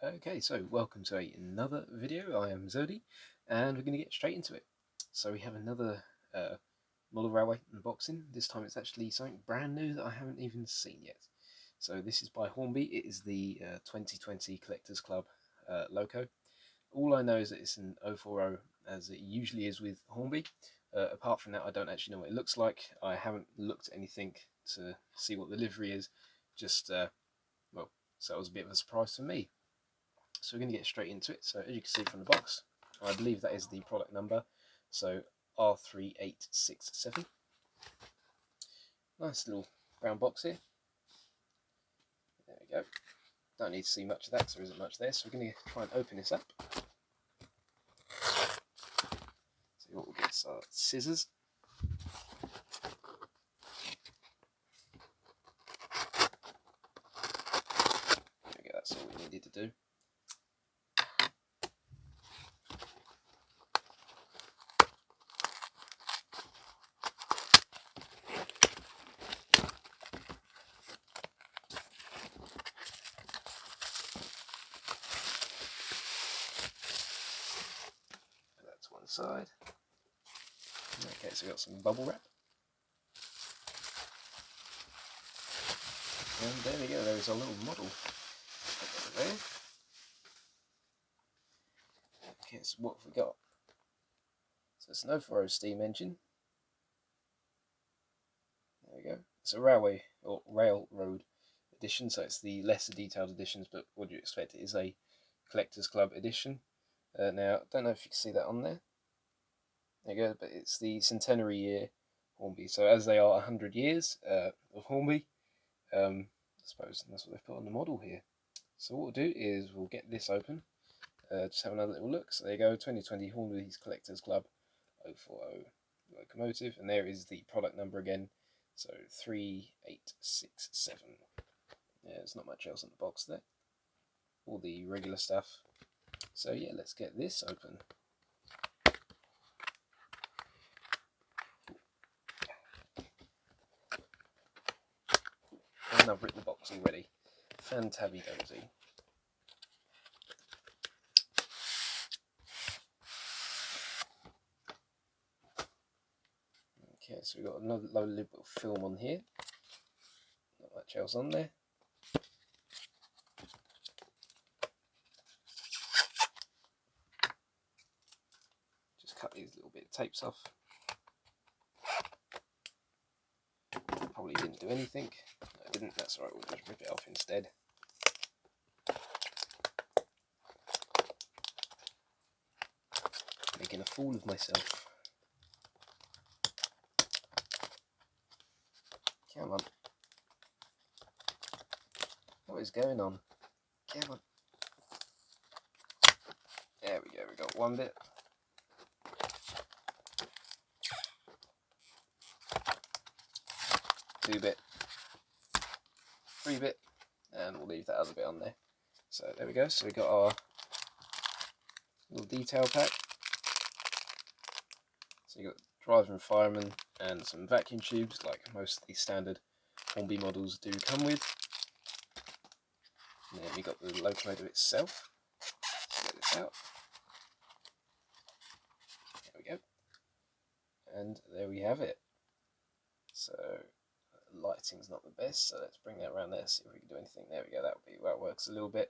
Okay, so welcome to another video. I am Zodi, and we're going to get straight into it. So we have another model railway unboxing. This time it's actually something brand new that I haven't even seen yet. So this is by Hornby. It is the 2020 Collectors Club Loco. All I know is that it's an 040, as it usually is with Hornby. Apart from that, I don't actually know what it looks like. I haven't looked at anything to see what the livery is. Just, well, so it was a bit of a surprise for me. So we're going to get straight into it. So as you can see from the box, I believe that is the product number. So R3867. Nice little brown box here. There we go. Don't need to see much of that, so there isn't much there. So we're going to try and open this up. So what we'll get is our scissors. There we go, that's all we needed to do. Put that to one side. Okay, so we've got some bubble wrap. And there we go, there's our little model. Put that there. Okay, so what have we got? So it's an 040 steam engine. There we go. It's a railway or railroad edition, so it's the lesser detailed editions, but what do you expect? It is a Collectors Club edition. Now, I don't know if you can see that on there. There you go, but it's the centenary year Hornby. So as they are 100 years of Hornby, I suppose that's what they've put on the model here. So what we'll do is we'll get this open, just have another little look. So there you go, 2020 Hornby's Collectors Club 040 Locomotive, and there is the product number again, so 3867. Yeah, there's not much else in the box there, all the regular stuff. So yeah, let's get this open. And I've written the box already. Fantabby-dozy. Okay, so we've got another load of film on here. Not much else on there. Just cut these little bit of tapes off. Probably didn't do anything. No, I didn't, that's alright, we'll just rip it off instead. Making a fool of myself. Come on. What is going on? Come on. There we go, we got one bit. Two bit. Three bit. And we'll leave that other bit on there. So there we go, so we got our little detail pack. So you got driver and fireman and some vacuum tubes, like most of the standard Hornby models do come with. And then we got the locomotive itself. Let's get this out. There we go. And there we have it. So lighting's not the best, so let's bring that around there, see if we can do anything. There we go, that would be where it works a little bit.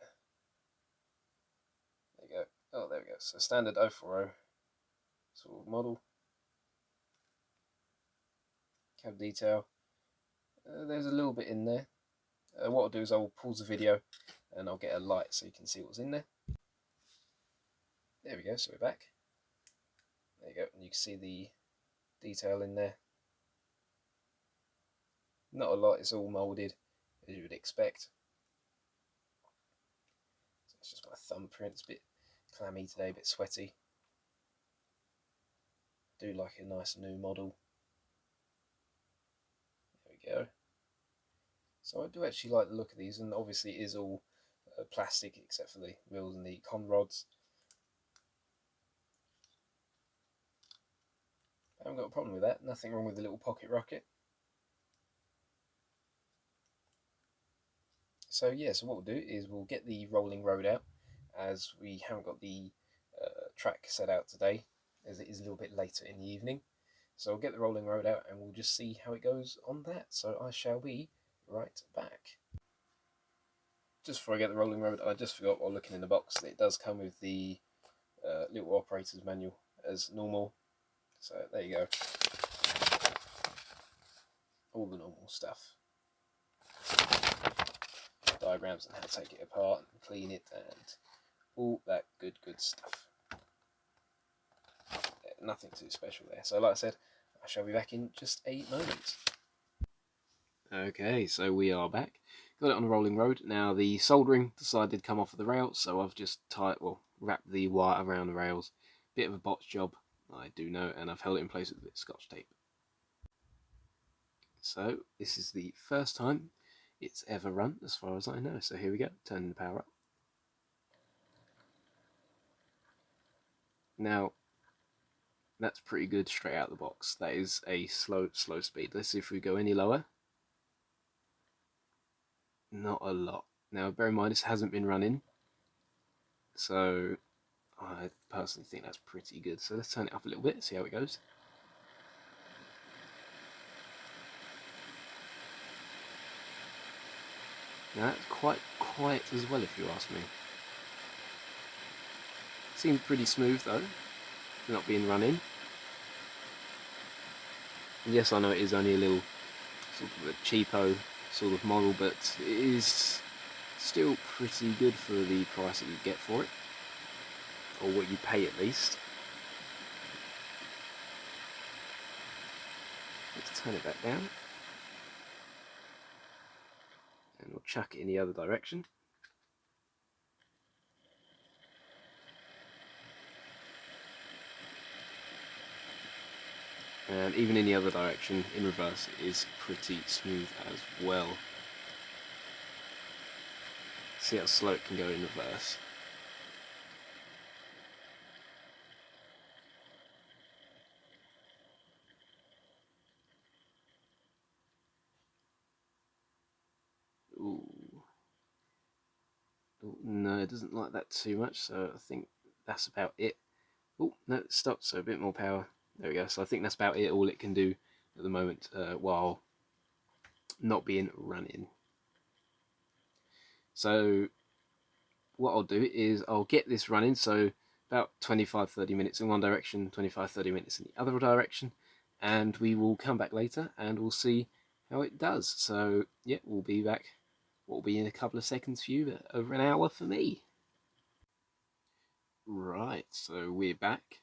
There you go. Oh, there we go. So standard 040 sort of model. Cab detail. There's a little bit in there. What I'll do is I'll pause the video and I'll get a light so you can see what's in there. There we go, so we're back. There you go, and you can see the detail in there. Not a lot, it's all moulded as you would expect. So it's just my thumbprint, it's a bit clammy today, a bit sweaty. Do like a nice new model. There we go. So I do actually like the look of these, and obviously it is all plastic except for the wheels and the con rods. I haven't got a problem with that, nothing wrong with the little pocket rocket. So yeah, so what we'll do is we'll get the rolling road out, as we haven't got the track set out today, as it is a little bit later in the evening. So I'll get the rolling road out and we'll just see how it goes on that. So I shall be right back. Just before I get the rolling road, I just forgot while looking in the box that it does come with the little operator's manual as normal. So there you go. All the normal stuff. Diagrams on how to take it apart and clean it and all that good stuff. Nothing too special there. So like I said, I shall be back in just a moment. Okay, so we are back. Got it on the rolling road. Now the soldering decided to come off of the rails, so I've just wrapped the wire around the rails. Bit of a botch job, I do know, and I've held it in place with a bit of Scotch tape. So this is the first time it's ever run, as far as I know. So here we go, turning the power up. Now, that's pretty good straight out the box. That is a slow speed. Let's see if we go any lower. Not a lot. Now, bear in mind, this hasn't been running, so I personally think that's pretty good. So let's turn it up a little bit, see how it goes. Now, that's quite quiet as well, if you ask me. Seems pretty smooth, though, for not being run in. Yes, I know it is only a little sort of a cheapo sort of model, but it is still pretty good for the price that you get for it, or what you pay at least. Let's turn it back down, and we'll chuck it in the other direction. And even in the other direction, in reverse, it is pretty smooth as well. See how slow it can go in reverse. Ooh. Ooh, no, it doesn't like that too much, so I think that's about it. Oh, no, it stopped, so a bit more power. There we go. So I think that's about it, all it can do at the moment while not being running. So what I'll do is I'll get this running, so about 25-30 minutes in one direction, 25-30 minutes in the other direction, and we will come back later and we'll see how it does. So yeah, we'll be back. What will be in a couple of seconds for you, but over an hour for me. Right, so we're back.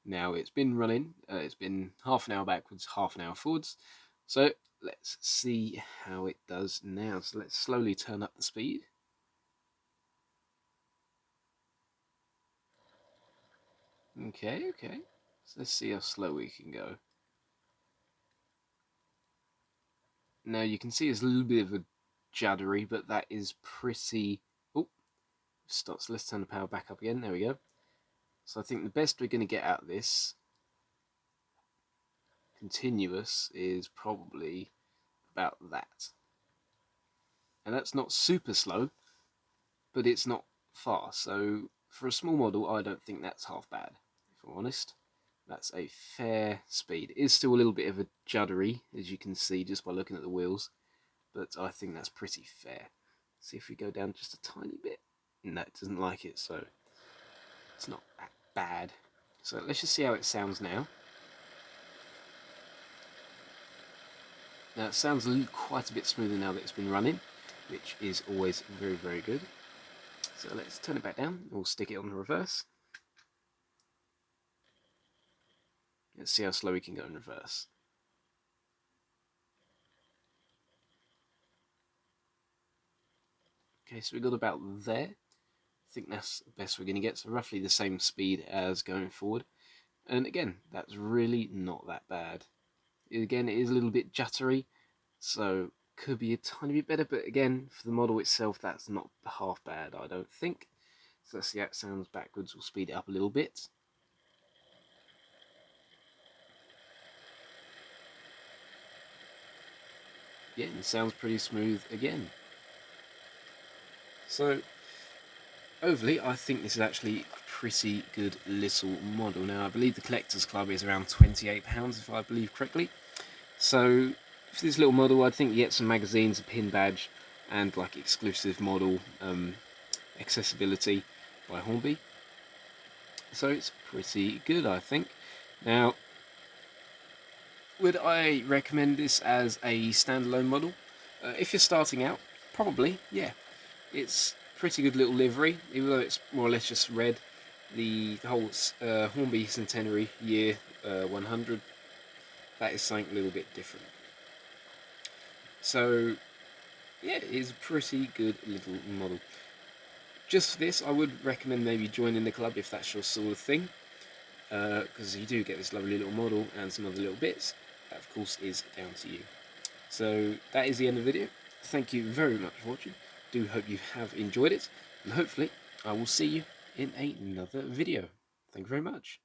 Now it's been running, it's been half an hour backwards, half an hour forwards. So let's see how it does now. So let's slowly turn up the speed. Okay. So let's see how slow we can go. Now you can see it's a little bit of a juddery, but that is pretty... Oh, stops. Let's turn the power back up again. There we go. So I think the best we're going to get out of this continuous is probably about that. And that's not super slow, but it's not fast. So for a small model, I don't think that's half bad, if I'm honest. That's a fair speed. It is still a little bit of a juddery, as you can see just by looking at the wheels, but I think that's pretty fair. See if we go down just a tiny bit. No, it doesn't like it, so it's not that bad. So let's just see how it sounds now. Now it sounds quite a bit smoother now that it's been running, which is always very good. So let's turn it back down, we'll stick it on the reverse. Let's see how slow we can go in reverse. Okay, so we got about there. I think that's the best we're going to get, so roughly the same speed as going forward. And again, that's really not that bad. Again, it is a little bit jittery, so could be a tiny bit better, but again, for the model itself, that's not half bad, I don't think. So let's see how it sounds backwards. We'll speed it up a little bit. Yeah, it sounds pretty smooth again. So overly, I think this is actually a pretty good little model. Now, I believe the Collectors Club is around £28, if I believe correctly. So, for this little model, I think you get some magazines, a pin badge, and like exclusive model accessibility by Hornby. So it's pretty good, I think. Now, would I recommend this as a standalone model? If you're starting out, probably, yeah. It's pretty good little livery, even though it's more or less just red. The whole Hornby Centenary Year 100, that is something a little bit different. So, yeah, it is a pretty good little model. Just for this, I would recommend maybe joining the club if that's your sort of thing, because you do get this lovely little model and some other little bits. That, of course, is down to you. So that is the end of the video. Thank you very much for watching. Do hope you have enjoyed it, and hopefully I will see you in another video. Thank you very much.